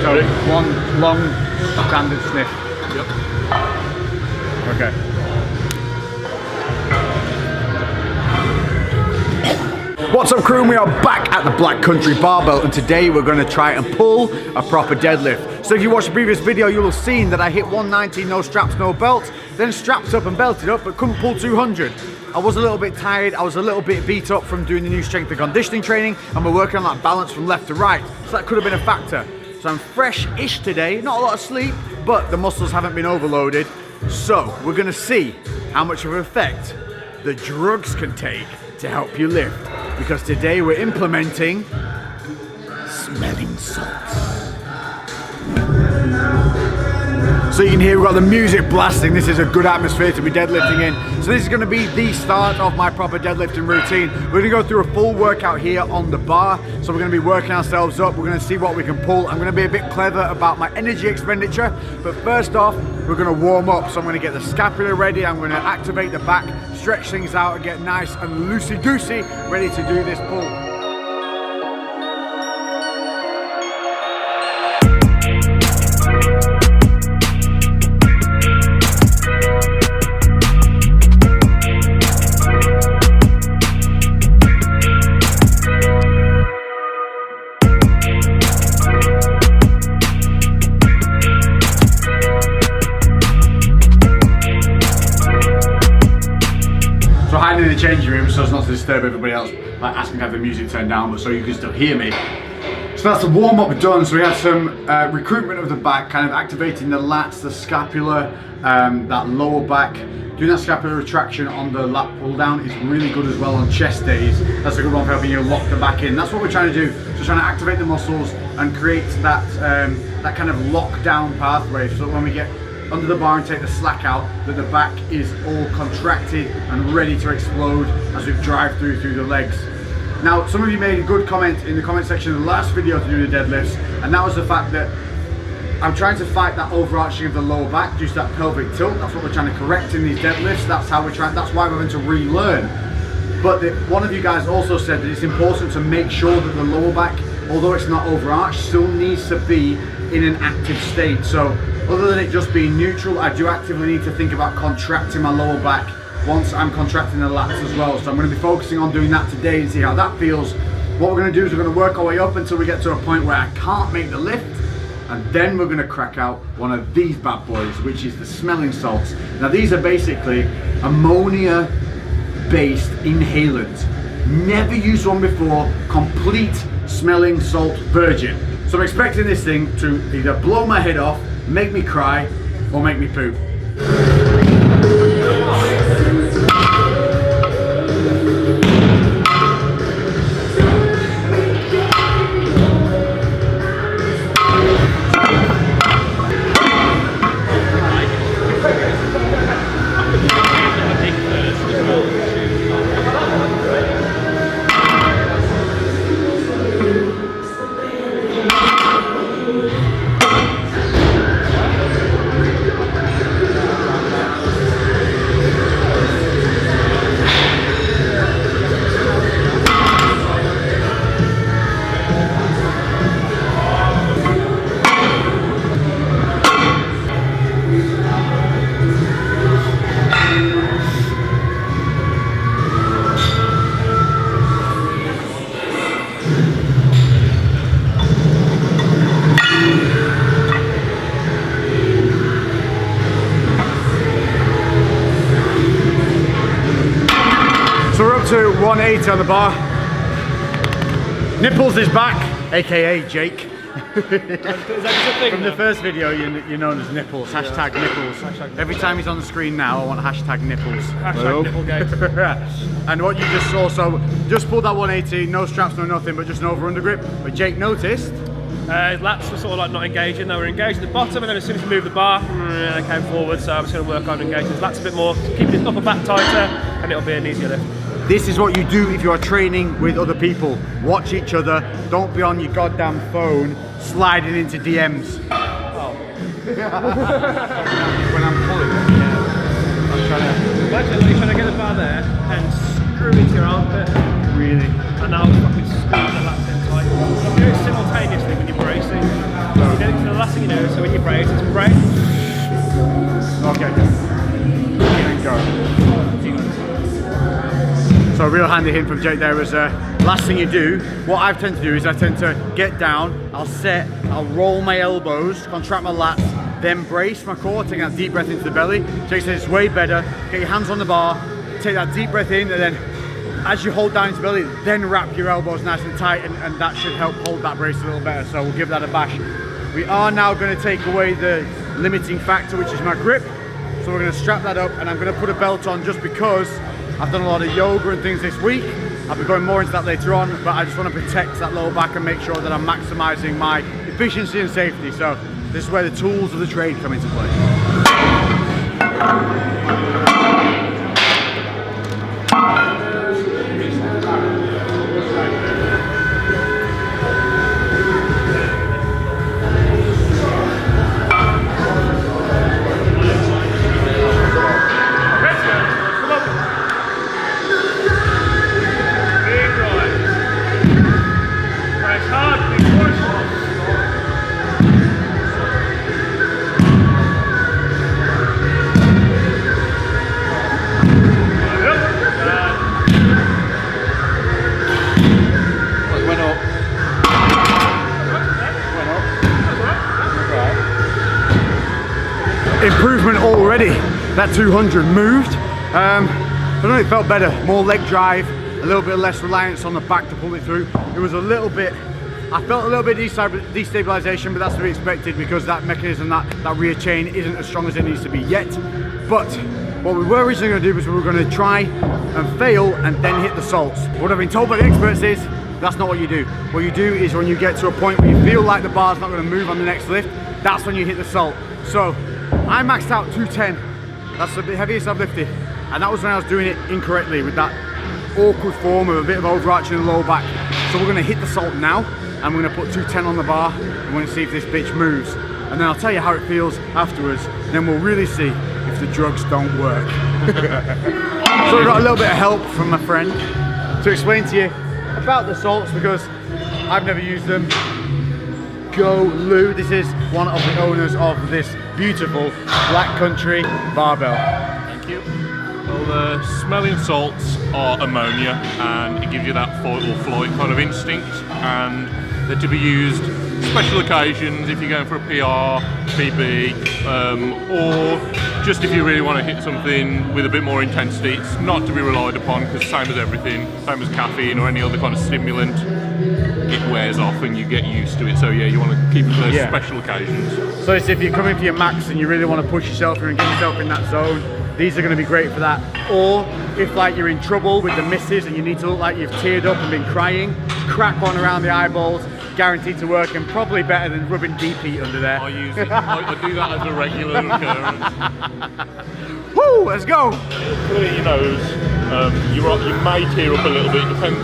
So one long standard sniff. Yep. Okay. What's up, crew? We are back at the Black Country Barbell, and today we're going to try and pull a proper deadlift. So if you watched the previous video, you will have seen that I hit 190, no straps, no belt, then strapped up and belted up, but couldn't pull 200. I was a little bit tired, I was a little bit beat up from doing the new strength and conditioning training, and we're working on that balance from left to right, so that could have been a factor. So I'm fresh-ish today, not a lot of sleep, but the muscles haven't been overloaded. So we're going to see how much of an effect the drugs can take to help you lift, because today we're implementing smelling salts. So you can hear we've got the music blasting. This is a good atmosphere to be deadlifting in. So this is going to be the start of my proper deadlifting routine. We're going to go through a full workout here on the bar. So we're going to be working ourselves up. We're going to see what we can pull. I'm going to be a bit clever about my energy expenditure. But first off, we're going to warm up. So I'm going to get the scapula ready. I'm going to activate the back, stretch things out, and get nice and loosey-goosey ready to do this pull. In the changing room so as not to disturb everybody else, like asking to have the music turned down, but so you can still hear me. So that's the warm up done. So we had some recruitment of the back, kind of activating the lats, the scapula, that lower back. Doing that scapular retraction on the lat pull down is really good as well on chest days. That's a good one for helping you lock the back in. That's what we're trying to do. So trying to activate the muscles and create that that kind of lockdown pathway, so that when we get under the bar and take the slack out, that the back is all contracted and ready to explode as we drive through the legs. Now, some of you made a good comment in the comment section of the last video to do the deadlifts, and that was the fact that I'm trying to fight that overarching of the lower back due to that pelvic tilt. That's what we're trying to correct in these deadlifts. That's how we're trying. That's why we're going to relearn. But one of you guys also said that it's important to make sure that the lower back, although it's not overarched, still needs to be in an active state. So other than it just being neutral, I do actively need to think about contracting my lower back once I'm contracting the lats as well. So I'm going to be focusing on doing that today and see how that feels. What we're going to do is we're going to work our way up until we get to a point where I can't make the lift, and then we're going to crack out one of these bad boys, which is the smelling salts. Now these are basically ammonia based inhalants. Never used one before, complete smelling salt virgin. So I'm expecting this thing to either blow my head off, make me cry, or make me poop. So we're up to 180 on the bar. Nipples is back, aka Jake. From the first video, you're known as Nipples. Hashtag Nipples. Hashtag Every time he's on the screen now, I want hashtag Nipples. Hashtag Nipplegate. And what you just saw, so just pulled that 180, no straps, no nothing, but just an over under grip. But Jake noticed. Lats were sort of like not engaging, they were engaged at the bottom, and then as soon as we moved the bar, they came forward, so I'm just going to work on engaging his lats a bit more, keeping his upper back tighter, and it'll be an easier lift. This is what you do if you are training with other people. Watch each other, don't be on your goddamn phone sliding into DMs. Oh. When I'm pulling it, yeah. I'm trying to... Imagine you're trying to get the bar there and screw into your armpit. Really? And now it's fucking screwing the lats in tight. You do it simultaneously when you're bracing. So you get it you know, so when you brace, it's brace. Okay. And go. So a real handy hint from Jake there was last thing you do, what I tend to do is I tend to get down, I'll set, I'll roll my elbows, contract my lats, then brace my core, taking that deep breath into the belly. Jake says it's way better. Get your hands on the bar, take that deep breath in, and then as you hold down into the belly, then wrap your elbows nice and tight, and that should help hold that brace a little better. So we'll give that a bash. We are now going to take away the limiting factor, which is my grip. So we're going to strap that up, and I'm going to put a belt on just because I've done a lot of yoga and things this week. I'll be going more into that later on, but I just want to protect that lower back and make sure that I'm maximizing my efficiency and safety. So this is where the tools of the trade come into play. Improvement already. That 200 moved. I don't know, it felt better. More leg drive, a little bit less reliance on the back to pull it through. It was a little bit, I felt a little bit destabilization, but that's to be expected because that mechanism, that rear chain isn't as strong as it needs to be yet. But what we were originally going to do was we were going to try and fail and then hit the salts. What I've been told by the experts is that's not what you do. What you do is when you get to a point where you feel like the bar's not going to move on the next lift, that's when you hit the salt. So I maxed out 210. That's the heaviest I've lifted. And that was when I was doing it incorrectly with that awkward form of a bit of overarching the lower back. So we're gonna hit the salt now, and we're gonna put 210 on the bar, and we're gonna see if this bitch moves. And then I'll tell you how it feels afterwards, and then we'll really see if the drugs don't work. So we got a little bit of help from my friend to explain to you about the salts because I've never used them. Go Lou, this is one of the owners of this beautiful Black Country barbell. Thank you. Well, the smelling salts are ammonia, and it gives you that fight or flight kind of instinct, and they're to be used special occasions if you're going for a PR, PB, or just if you really want to hit something with a bit more intensity. It's not to be relied upon because same as everything, same as caffeine or any other kind of stimulant, it wears off and you get used to it. So yeah, you want to keep it for those special occasions. So it's if you're coming for your max and you really want to push yourself and get yourself in that zone, these are going to be great for that. Or if like you're in trouble with the misses and you need to look like you've teared up and been crying, crack one around the eyeballs, guaranteed to work, and probably better than rubbing deep heat under there. I use it. I do that as a regular occurrence. Woo, let's go! Clear your nose. You may tear up a little bit, depends.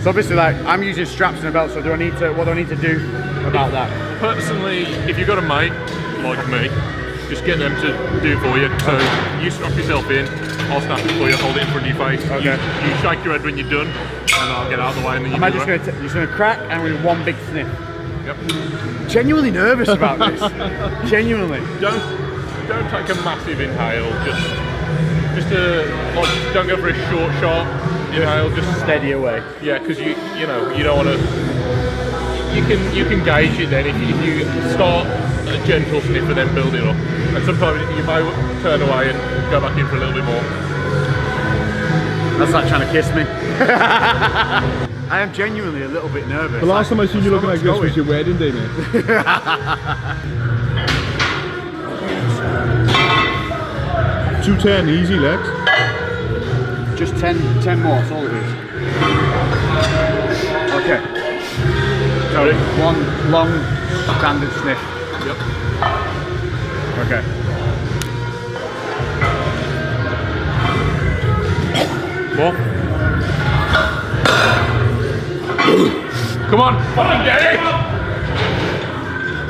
So obviously, like, I'm using straps and a belt, so what do I need to do about that? Personally, if you've got a mate like me, just get them to do it for you. So you strap yourself in, I'll snap it for you, hold it in front of your face. Okay. You shake your head when you're done, and I'll get out of the way and then you do it. Just gonna crack and with one big sniff. Yep. Genuinely nervous about this. Genuinely. Don't take a massive inhale. Just don't go for a short shot inhale. Just steady away. Yeah, because you don't want to. You can gauge it then if you start a gentle sniff and then build it up. And sometimes you may turn away and go back in for a little bit more. That's like trying to kiss me. I am genuinely a little bit nervous. The last time I seen you looking like this was your wedding day, mate. 210, easy, Lex. Just 10 more, that's all it is. Okay. So one long standard sniff. Yep. Okay. More. Come on! Come on, get it!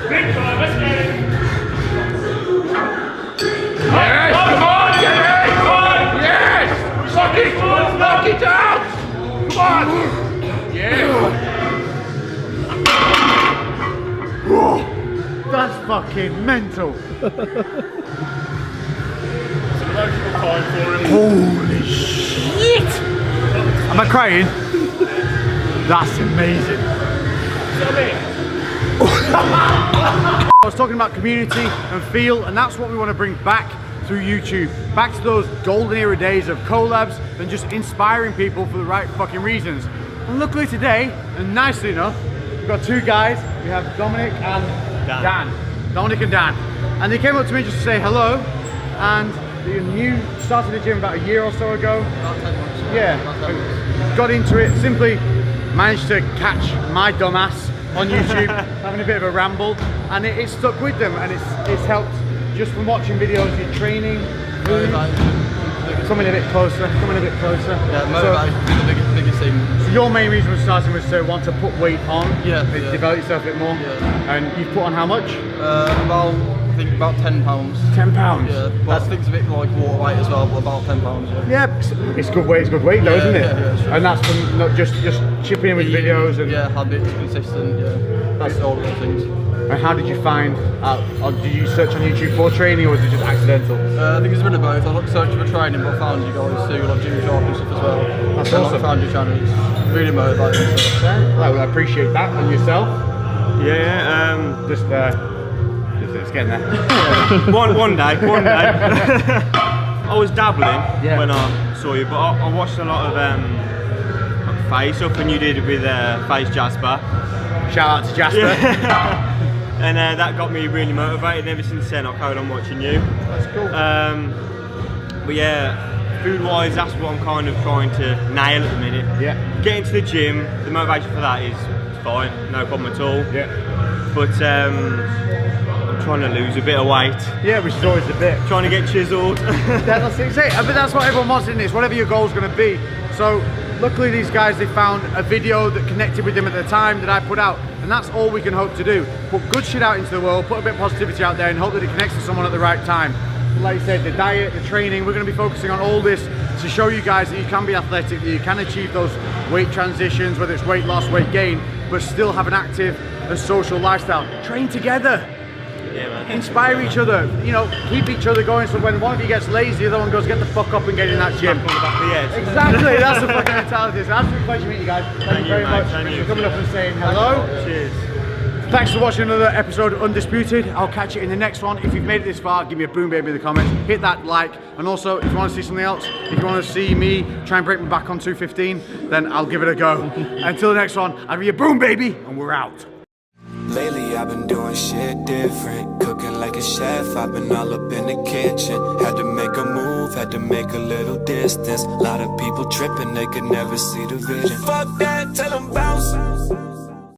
Big time, let's get it! Yes! Come on, get it! Come on! Yes! Knock it out! Come on! Yes! That's fucking mental. Holy shit! Am I crying? That's amazing. I was talking about community and feel, and that's what we want to bring back through YouTube. Back to those golden era days of collabs and just inspiring people for the right fucking reasons. And luckily today, and nicely enough, we've got two guys. We have Dominic and Dan. Dominic and Dan. And they came up to me just to say hello. And you started the gym about a year or so ago. About 10 months. Yeah. Got into it, simply managed to catch my dumbass on YouTube having a bit of a ramble, and it stuck with them, and it's helped just from watching videos, your training, coming a bit closer. Yeah, motivation is the biggest thing. So your main reason for starting was to want to put weight on, develop yourself a bit more, and you've put on how much? I think about £10. £10? Yeah, but I think it's a bit like water weight as well, but about £10, yeah. It's good weight though, isn't it? Yeah, sure. And that's from not just chipping in with videos and... Yeah, habits, consistent, that's all those things. And how did you find out, or did you search on YouTube for training, or was it just accidental? I think it's a bit of both. I looked searching for training, but I found you guys too, like Jimmy Sharp and stuff as well. That's and awesome. I found your channel, it's really motivating. So. Well, I appreciate that. And yourself? Yeah, Just it's getting there. one day. I was dabbling when I saw you, but I watched a lot of Face Up, and you did it with Face Jasper. Shout out to Jasper. And that got me really motivated. Ever since then, I carried on watching you. That's cool. But yeah, food-wise, that's what I'm kind of trying to nail at the minute. Yeah. Getting to the gym, the motivation for that is fine, no problem at all. Yeah. But I'm trying to lose a bit of weight. Yeah, which is always the bit. Trying to get chiseled. That's it. But that's what everyone wants in this, whatever your goal's going to be. So luckily these guys, they found a video that connected with them at the time that I put out, and that's all we can hope to do. Put good shit out into the world, put a bit of positivity out there, and hope that it connects to someone at the right time. Like you said, the diet, the training, we're going to be focusing on all this to show you guys that you can be athletic, that you can achieve those weight transitions, whether it's weight loss, weight gain, but still have an active and social lifestyle. Train together. Yeah, man. Inspire each other, you know, keep each other going, so when one of you gets lazy, the other one goes, get the fuck up and get in that gym. On the back of the head. Exactly, that's the fucking mentality. It's an absolute pleasure meeting you guys. Thank you very much for coming up and saying hello. Cheers. Thanks for watching another episode of Undisputed. I'll catch you in the next one. If you've made it this far, give me a boom baby in the comments. Hit that like, and also if you want to see something else, if you want to see me try and break my back on 215, then I'll give it a go. Until the next one, I'll be a boom baby, and we're out. Lately I've been doing shit different, cooking like a chef, I've been all up in the kitchen. Had to make a move, had to make a little distance. A lot of people tripping, they could never see the vision. Fuck that, tell them bounce.